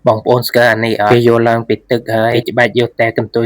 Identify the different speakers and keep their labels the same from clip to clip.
Speaker 1: បងប្អូនស្គាល់អានេះអត់គេយកឡើងពីទឹកហើយគេច្បាច់យកតែកន្ទុយ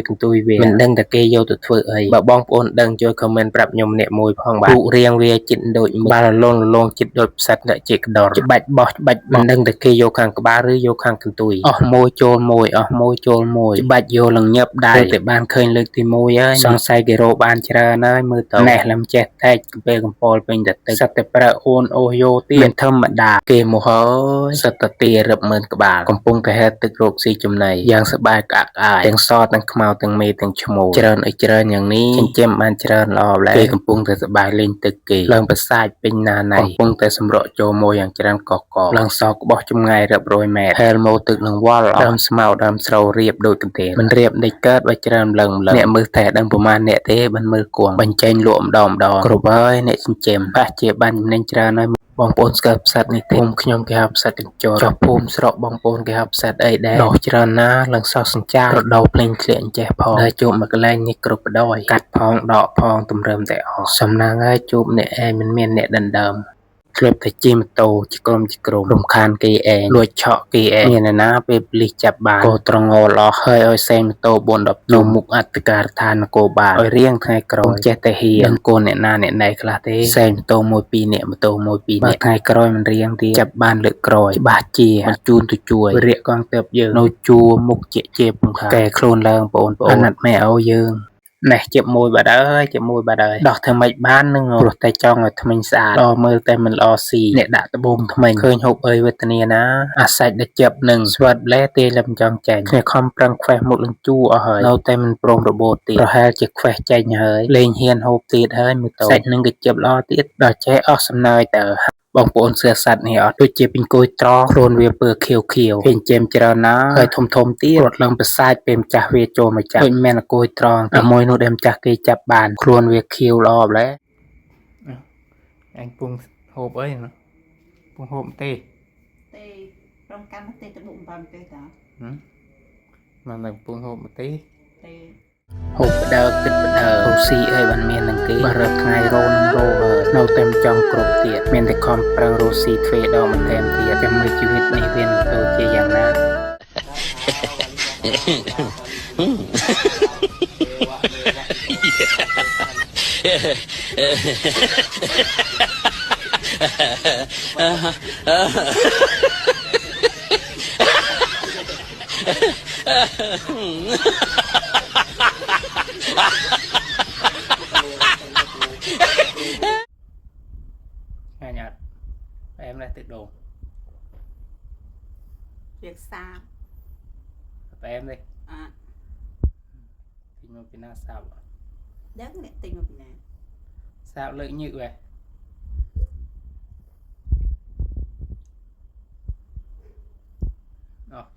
Speaker 1: វាមិនដឹងតែគេយកទៅធ្វើអីបើបងប្អូនដឹងជួយខមមិនប្រាប់ខ្ញុំម្នាក់មួយផងបាទរូបរាងវាចិត្តដូចបាល់លងចិត្តដូចផ្សិតតែជាក្តរច្បាច់បោះច្បាច់មិនដឹងតែគេយកខាងក្បាលឬយកខាងកន្ទុយអស់មួយចូលមួយអស់មួយចូលមួយច្បាច់យកឡើងញឹបដៃតែបានឃើញលើកទី1ហើយសង្ស័យគេរកបានច្រើនហើយមើលទៅណេះលំចេះតែកពេលកំពល់ពេញតែទឹកសិតតែប្រើអូនអូសយកទៀតមិនធម្មតាគេមកហើយសិតតែទារឹបមើលក្បាលកំពុងតែហែកទឹករកស៊ីចំណីយ៉ាងសប្បាយក្អាកក្អាយទាំងសទាំងខ្មៅទាំងមេទាំងឈ្មោលច្រើនអីច្រើនយ៉ាងនេះចិញ្ចឹមបានច្រើនល្អម្ល៉េះគេកំពុងតែសប្បាយលេងទឹកគេឡើងប្រសាចពេញណាណៃកំពុងតែសម្រក់ចូលមួយយ៉ាងច្រើនកកឡើងសក្បោះចម្ងាយរាប់រយម៉ែត្រហែលមកទឹកនឹងវល់ដើមស្មៅដើមស្រូវរៀបដូចកន្ទេលមិនរៀបនេះកើតបើច្រើនម្លឹងអ្នកមើលតែដឹងប្រមាណអ្នកទេបានមើលគួងបញ្ចេញលក់ម្ដងគ្រប់ហើយអ្នកចិញ្ចឹមប៉ះជាបានចំណេញច្រើនហើយបងប្អូនស្គាល់ផ្សិតនេះទេភូមិខ្ញុំគេហៅផ្សិតកញ្ចរចុះភូមិស្រុកបងប្អូនគេហៅផ្សិតអីដែរដោះច្រើនណាឡើងសោះសញ្ចារដោភ្លេងធ្លាក់អញ្ចេះផងហើយជួបមកកន្លែងនេះគ្រប់បដ ாய் កាត់ផងដកផងទម្រើមតែអស់សំណាងហើយជួបអ្នកឯងមិនមានអ្នកដណ្ដើមធ្លាប់តែជិះម៉ូតូជាក្រុមរំខានគេឯងលួចឆក់គេឯងមានណាពេលប៉ូលីសចាប់បានក៏ត្រងល់អស់ហើយឲ្យសេងម៉ូតូ4-10នៅមុខអធិការដ្ឋាននគរបាលឲ្យរៀងថ្ងៃក្រោយចេះតែហ៊ានដឹងកូនអ្នកណាអ្នកណែខ្លះទេសេងម៉ូតូ1 2នាក់ម៉ូតូ1 2នាក់ថ្ងៃក្រោយមិនរៀងទៀតចាប់បានលើកក្រោយច្បាស់ជាបញ្ជូនទៅជួយរាកកងទៅយើងនៅជួមុខជាពងខាកែខ្លួនឡើងបងប្អូនអាណិតម៉ែឲ្យយើងណេះជិបមួយបាត់ហើយជិបមួយបាត់ហើយដោះធ្វើម៉េចបាននឹងព្រោះតែចង់ឲ្យថ្មិញស្អាតល្អមើលតែមិនល្អស៊ីអ្នកដាក់ដបងថ្មិញឃើញហូបអីវេទនាណាអាសាច់ដែលជិបនឹងស្វិតលែទេលឹមចង់ចាញ់គ្នាខំប្រឹងខ្វេះមុខលឹងជួអស់ហើយនៅតែមិនព្រមរបូតទៀតប្រហែលជាខ្វេះចាញ់ហើយលេងហ៊ានហូបទៀតហើយមើលទៅសាច់នឹងក៏ជិបល្អទៀតដល់ចេះអស់សំណើចទៅបងប្អូនស្គាល់សត្វនេះអត់ដូចជាពេញគួយត្រខ្លួនវាពើខៀវគេចិញ្ចឹមច្រើនណាហើយធំទៀតរត់ឡើងប្រសាចពេលម្ចាស់វាចូលមកចាប់ដូចមិនគួយត្រតែមួយនោះដែលម្ចាស់គេចាប់បានខ្លួនវាខៀវល្អម្ល៉េះអញពងហូបអីណាពងហូបទេ
Speaker 2: trong canh tê từ bụng vào tê cả
Speaker 1: mà mình pung hộp một tí hộp đờ kịch đờ oxy ơi bạn miền đằng ký bà rập ngày rôn rô nâu tem trong cột tiệt miền tây com prang oxy thuê đo mình thêm tiệt trong mấy chữ hit này viên tôi chia dạng na nghe nhật em lại tự đồ
Speaker 2: việc sao
Speaker 1: em đi tình một cái nào sao
Speaker 2: đất mẹ tình một cái nào
Speaker 1: sao lợi như vậy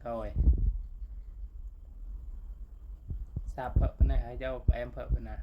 Speaker 1: thôi sạp phở này hay cho em phở này